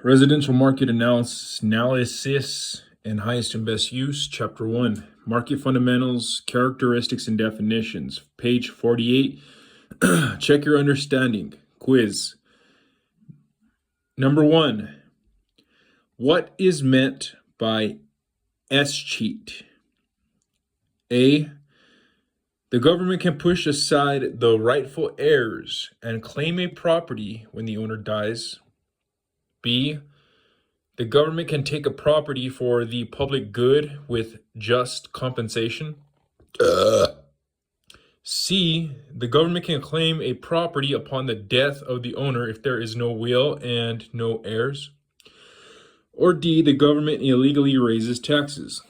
Residential market analysis and highest and best use. Chapter 1. Market fundamentals, characteristics, and definitions. Page 48. Check your understanding. Quiz. Number 1. What is meant by escheat? A. The government can push aside the rightful heirs and claim a property when the owner dies. B. The government can take a property for the public good with just compensation. C. The government can claim a property upon the death of the owner if there is no will and no heirs. Or D. The government illegally raises taxes.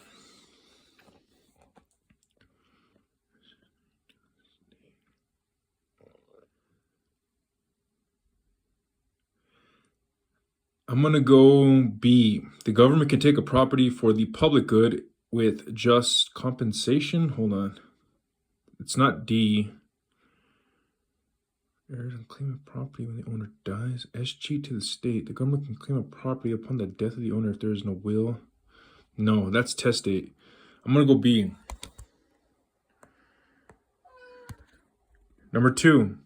I'm going to go B. The government can take a property for the public good with just compensation. Hold on. It's not D. Heirs can claim a property when the owner dies. Escheat to the state. The government can claim a property upon the death of the owner if there is no will. No, that's testate. I'm going to go B. Number 2.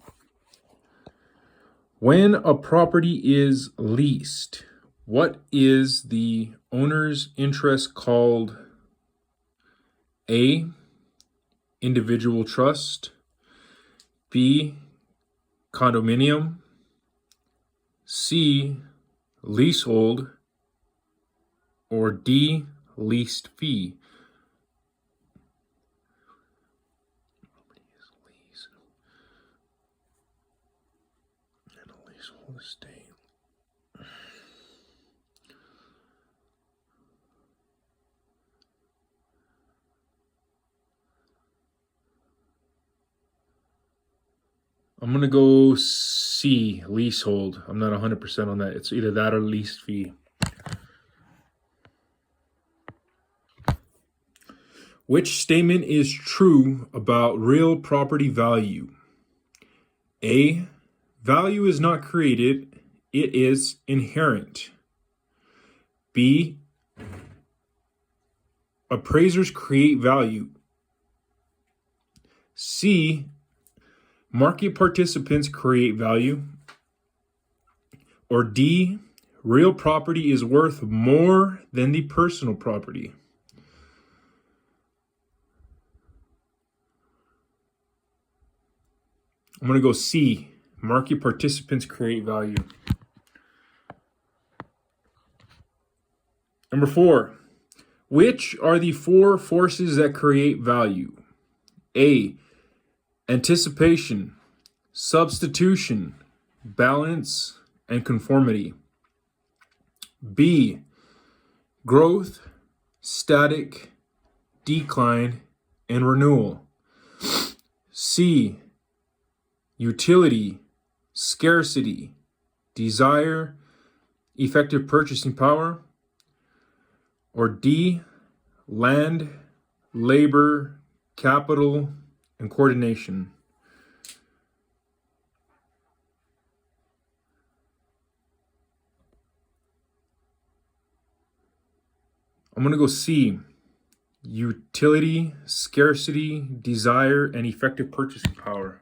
When a property is leased, what is the owner's interest called? A. Individual trust. B. Condominium. C. Leasehold. Or D. Leased fee. Leasehold estate. I'm going to go C, leasehold. I'm not 100% on that. It's either that or leased fee. Which statement is true about real property value? A. Value is not created, it is inherent. B. Appraisers create value. C. Market participants create value. Or D. Real property is worth more than the personal property. I'm going to go C. Market participants create value. Number 4. Which are the 4 forces that create value? A. Anticipation, substitution, balance, and conformity. B. Growth, static, decline, and renewal. C. Utility, scarcity, desire, effective purchasing power. Or D. Land, labor, capital, and coordination. I'm going to go C. Utility, scarcity, desire, and effective purchasing power.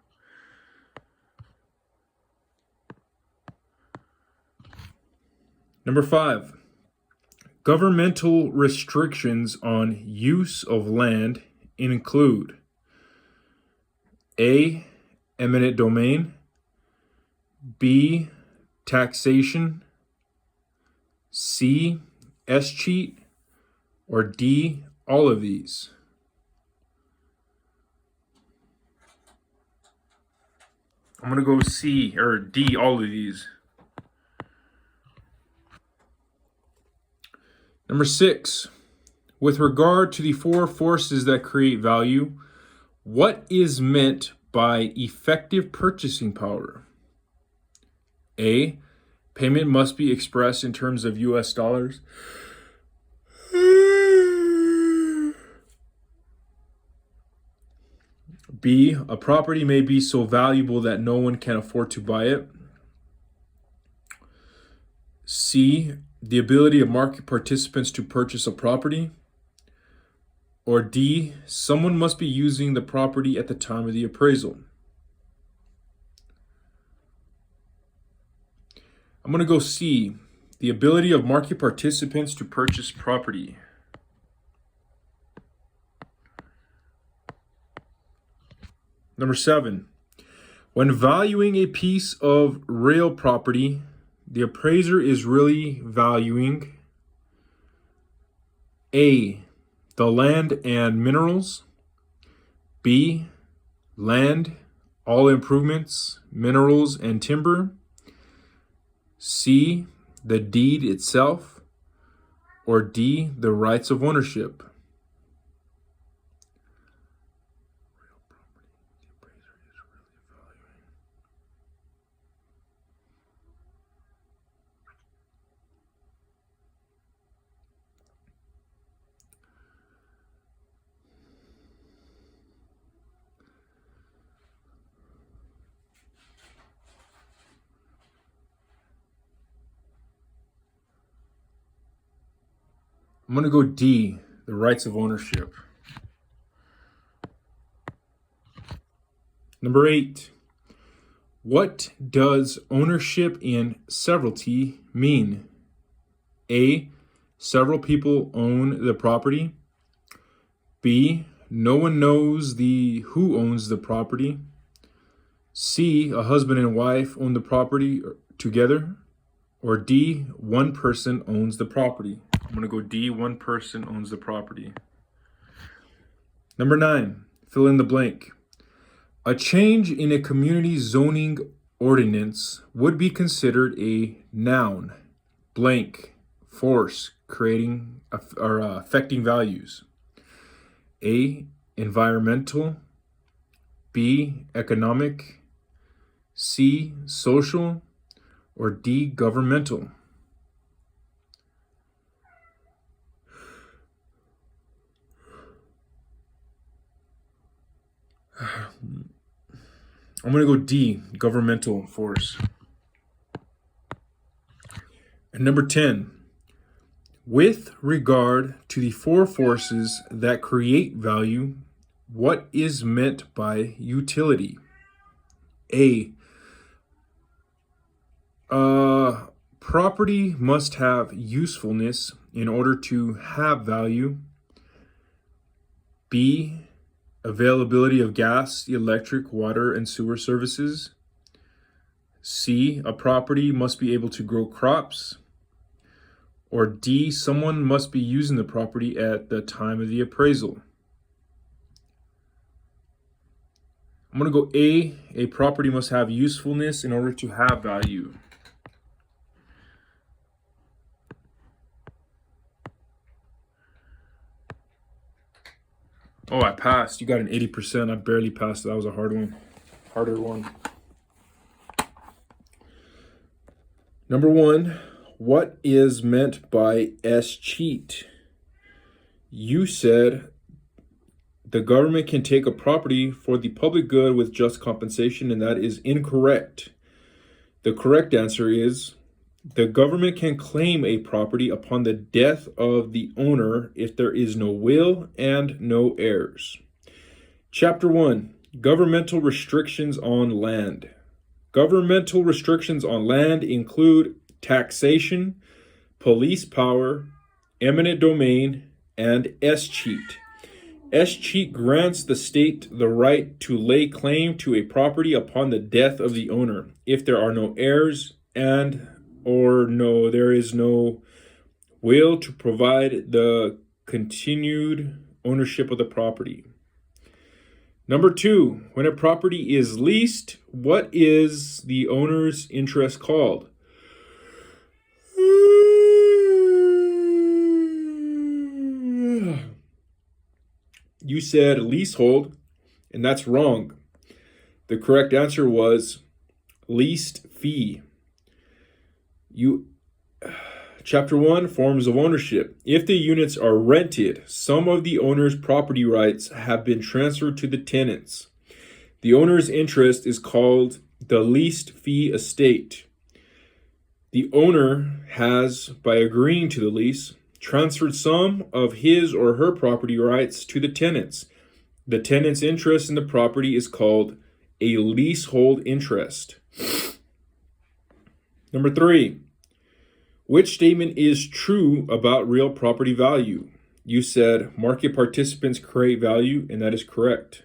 Number 5. Governmental restrictions on use of land include A. Eminent domain. B. Taxation. C. Escheat. Or D. All of these. I'm going to go C or D. All of these. Number 6. With regard to the 4 forces that create value, what is meant by effective purchasing power? A. Payment must be expressed in terms of US dollars. B. A property may be so valuable that no one can afford to buy it. C, the ability of market participants to purchase a property. Or D, someone must be using the property at the time of the appraisal. I'm going to go C, the ability of market participants to purchase property. Number 7, when valuing a piece of real property, the appraiser is really valuing A, the land and minerals, B, land, all improvements, minerals, and timber, C, the deed itself, or D, the rights of ownership. I'm going to go D, the rights of ownership. Number 8, what does ownership in severalty mean? A, several people own the property. B, no one knows who owns the property. C, a husband and wife own the property together. Or D, one person owns the property. I'm going to go D, one person owns the property. Number 9, fill in the blank. A change in a community zoning ordinance would be considered a noun, blank, force, creating or affecting values. A, environmental. B, economic. C, social. Or D, governmental. I'm going to go D, governmental force. And number 10, with regard to the 4 forces that create value, what is meant by utility? A, property must have usefulness in order to have value. B, availability of gas, electric, water, and sewer services. C, a property must be able to grow crops. Or D, someone must be using the property at the time of the appraisal. I'm going to go A property must have usefulness in order to have value. Oh, I passed. You got an 80%. I barely passed. That was a hard one. Harder one. Number 1, what is meant by escheat? You said the government can take a property for the public good with just compensation, and that is incorrect. The correct answer is the government can claim a property upon the death of the owner if there is no will and no heirs. Chapter 1, governmental restrictions on land. Governmental restrictions on land include taxation, police power, eminent domain, and escheat. Escheat grants the state the right to lay claim to a property upon the death of the owner if there are no heirs there is no will to provide the continued ownership of the property. Number 2, when a property is leased, what is the owner's interest called? You said leasehold, and that's wrong. The correct answer was leased fee. Chapter 1, forms of ownership. If the units are rented, some of the owner's property rights have been transferred to the tenants. The owner's interest is called the leased fee estate. The owner has, by agreeing to the lease, transferred some of his or her property rights to the tenants. The tenant's interest in the property is called a leasehold interest. Number 3, which statement is true about real property value? You said market participants create value, and that is correct.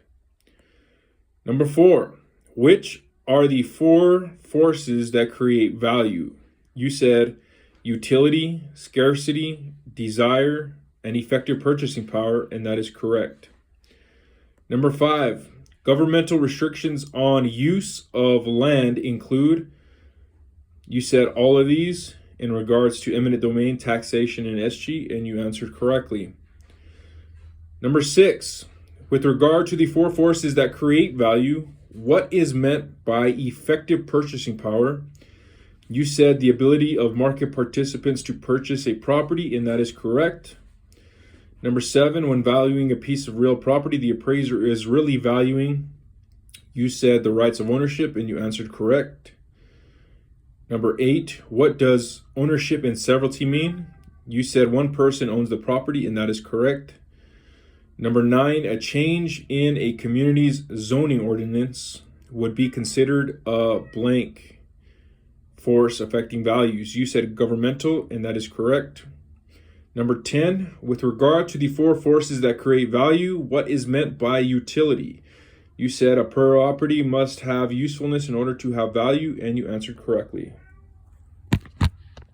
Number 4, which are the 4 forces that create value? You said utility, scarcity, desire, and effective purchasing power, and that is correct. Number 5, governmental restrictions on use of land include, you said all of these in regards to eminent domain, taxation, and escheat, and you answered correctly. Number 6, with regard to the 4 forces that create value, what is meant by effective purchasing power? You said the ability of market participants to purchase a property, and that is correct. Number 7, when valuing a piece of real property, the appraiser is really valuing, you said the rights of ownership, and you answered correct. Number 8, what does ownership and severalty mean? You said one person owns the property, and that is correct. Number 9, a change in a community's zoning ordinance would be considered a blank force affecting values. You said governmental, and that is correct. Number 10, with regard to the 4 forces that create value, what is meant by utility? You said a property must have usefulness in order to have value, and you answered correctly.